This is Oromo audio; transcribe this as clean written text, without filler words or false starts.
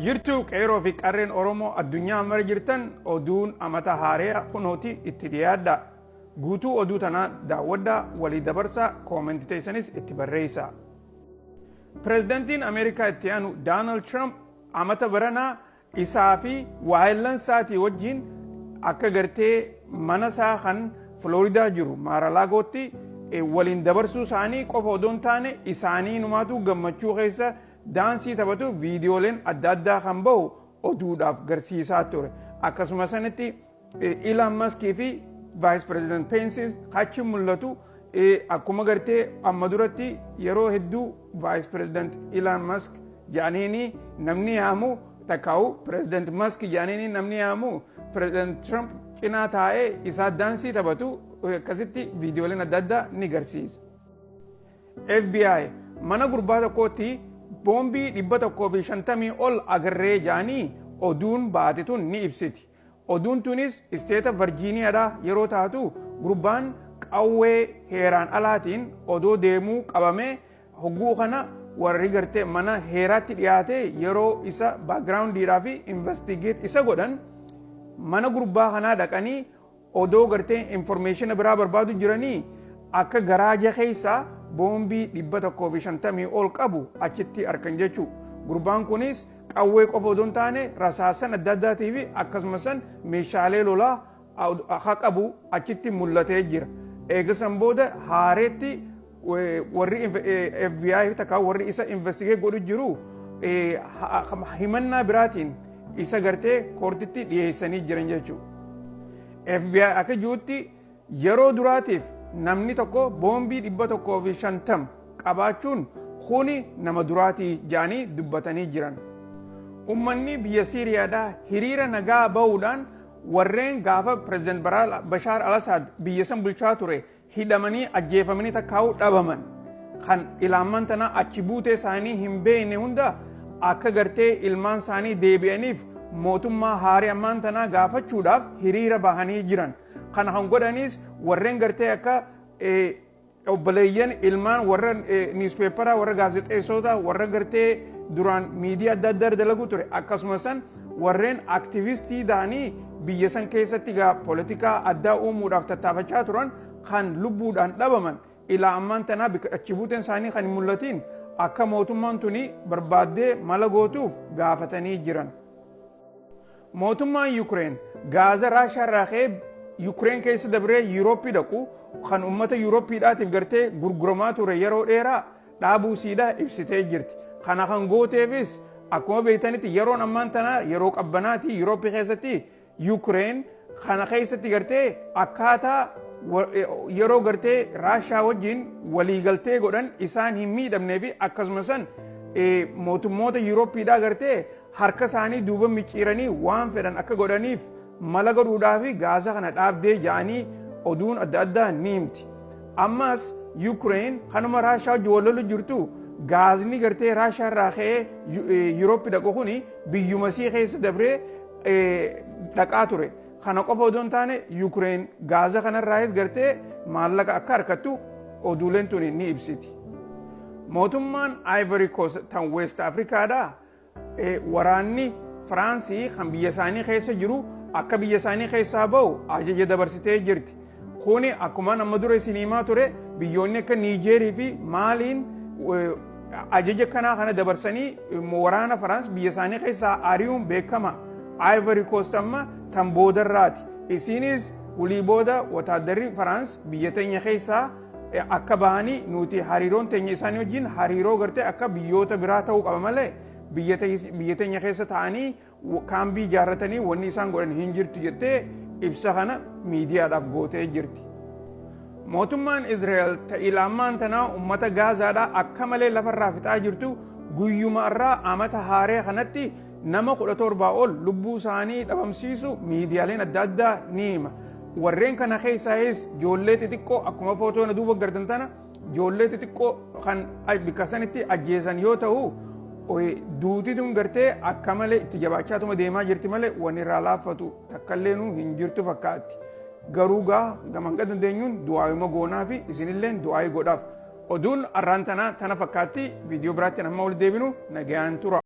Jirtu qeeroo fi qarreen Oromoo addunyaa mara jirtan oduun amata haaraa kunooti itti dhiyaadha. Guutuu oduu tanaa daawwadhaa walii dabarsaa koomentii teessanis itti barreessaa. Pireezidantiin Ameerikaa itti aanu Doonaald Tiraamp amata baranaa isaa fi waayillansaati wajjin akka gartee mana isaa kan Floridaa jiru Maaralaagootti waliin dabarsuu isaanii qofa odoon taane isaanii numaatu gammachuu keessa daansii taphatu viidiyooleen adda addaa kan bahu oduudhaaf garsiisaa ture. Akkasuma sanitti Elon Musk fi Vice President Pence achi mul'atu. Akkuma gartee amma duratti yeroo hedduu Vice President Elon Musk jaaniini namni yaamu takkaa'u President Musk jaaniini namni yaamu President Trump cinaa taa'ee isaa daansii taphatu akkasitti viidiyooleen adda addaa ni garsiisa. FBI mana gurbaa tokkootti boombii 150 ol agarree jaanii oduun baatituun ni ibsiti. Oduun tunis isteeta Virgiiniyaadhaa yeroo taatu gurbaan qawwee heeraan alaatiin odoo deemuu qabamee hogguu kana warri gartee mana heeraatti dhiyaate yeroo isa baakgiraawundiidhaa fi investigeet isa godhan mana gurbaa kanaa dhaqanii odoo gartee informeeshina biraa barbaadu jiranii akka garaaja keessaa boombii 150 ol qabu achitti argan jechuu. Gurbaan kunis qawwee qofa odoo hin taane rasaasan adda addaatii fi akkasumas meeshaalee lolaa akka qabu achitti mul'atee jira. Eegasan booda haareetti warri FBI takka warri isa investigeet godhu jiru himannaa biraatiin isa gartee koortitti dhiyeessanii jiran jechuudha. FBI akka jirutti yeroo duraatiif namni tokko boombii 150 qabaachuun kuni nama duraatii jaanii dubbatanii jiran. Ummanni biyya Siiriyaadhaa hiriira nagaa bahuudhaan warreen gaafa President Bashar al-Assad biyya san bulchaa ture hidhamanii ajjeefamanii takkaa'uu dhabaman kan ilaaman tana achi buutee isaanii hin beekne hunda akka gartee ilmaan isaanii deebi'aniif mootummaa haarii ammaan tanaa gaafachuudhaaf hiriira bahanii jiran. Kana kan godhanis warreen gartee akka obboleeyyan ilmaan warra niwuspeeparaa warra gaazexeessota warra gartee duraan miidiyaa adda addaa dalagu ture akkasumas warreen aktivistii ta'anii biyya san keessatti poolitikaa addaa uumuudhaaf tattaafachaa turan kan lubbuudhaan dhabaman ilaa ammaan tanaa achi buuteen isaanii kan hin mul'atiin akka mootummaan tuni barbaaddee mala gootuuf gaafatanii jiran. Mootummaan Yukreen gaaza Raashaa irraa ka'ee Yukreen keessa dabree Yurooppii dhaqu kan uummata Yurooppiidhaatiif gartee gurguramaa ture yeroo dheeraa dhaabuu siidhaa ibsitee jirti. Kana kan gooteefis akkuma beektanitti yeroon ammaan tanaa yeroo qabbanaati Yurooppii keessatti Yukreen kana keessatti gartee akkaataa yeroo gartee Raashaa wajjin waliigaltee godhan isaan hin miidhamnee fi akkasumas mootummoota Yurooppiidhaa gartee harka isaanii duuba micciiranii waan fedhan akka godhaniif mala godhuudhaaf gaaza kana dhaabdee jaanii oduun adda addaa ni himti. Ammas Yukreen kanuma Raashaa wajjin wal lolu jirtu gaazni gartee Raashaa irraa ka'ee Yurooppii dhaqu kuni biyyumasii keessa dabree dhaqaa ture. Kana qofa odoo hin taane Yukreen gaaza kanarraayis gartee maallaqa akka harkattu oduuleen tuni ni ibsiti. Mootummaan Ivory Coast tan West Afrikaadhaa waraanni Firaansii kan biyya isaanii keessa jiru akka biyya isaanii keessaa bahu ajaja dabarsitee jirti. Kuni akkuma nama dura isin himaa ture biyyoonni akka Niijeerii fi Maaliin ajaja kanaa kana dabarsanii waraana Firaans biyya isaanii keessaa ari'uun beekama. Ivory Coast amma tan boodarraati. Isinis walii booda wataaddarri Firaans biyya teenya keessaa akka bahanii nuti hariiroon teenya isaanii wajjin hariiroo gartee akka biyyoota biraa ta'uu qaba malee biyya teenya keessa ta'anii kaambii ijaarratanii wanni isaan godhan hin jirtu jettee ibsa kana miidiyaadhaaf gootee jirti. Mootummaan Israa'el ilaamaan tanaa uummata Gaazaadhaa akka malee lafarraa fixaa jirtu guyyuma irraa amata haaraa kanatti nama 17 ol lubbuu isaanii dhabamsiisu miidiyaaleen adda addaa ni hima. Warreen kana keessaayis ijoollee xixiqqoo akkuma footoon duuba gartan tana ijoollee xixiqqoo kan bakka sanitti ajjeesan yoo ta'u duutituun gartee akka malee itti jabaachaatuma deemaa jirti malee waan irraa laaffatu takkallee hin jirtu fakkaatti. Garuu gaman gad dandeenyuun du'aayuma goonaa fi isinillee du'aayii godhaaf. Oduun arraan tana fakkaatti viidiyoo biraatti nama ol deebinu nagayaan tura.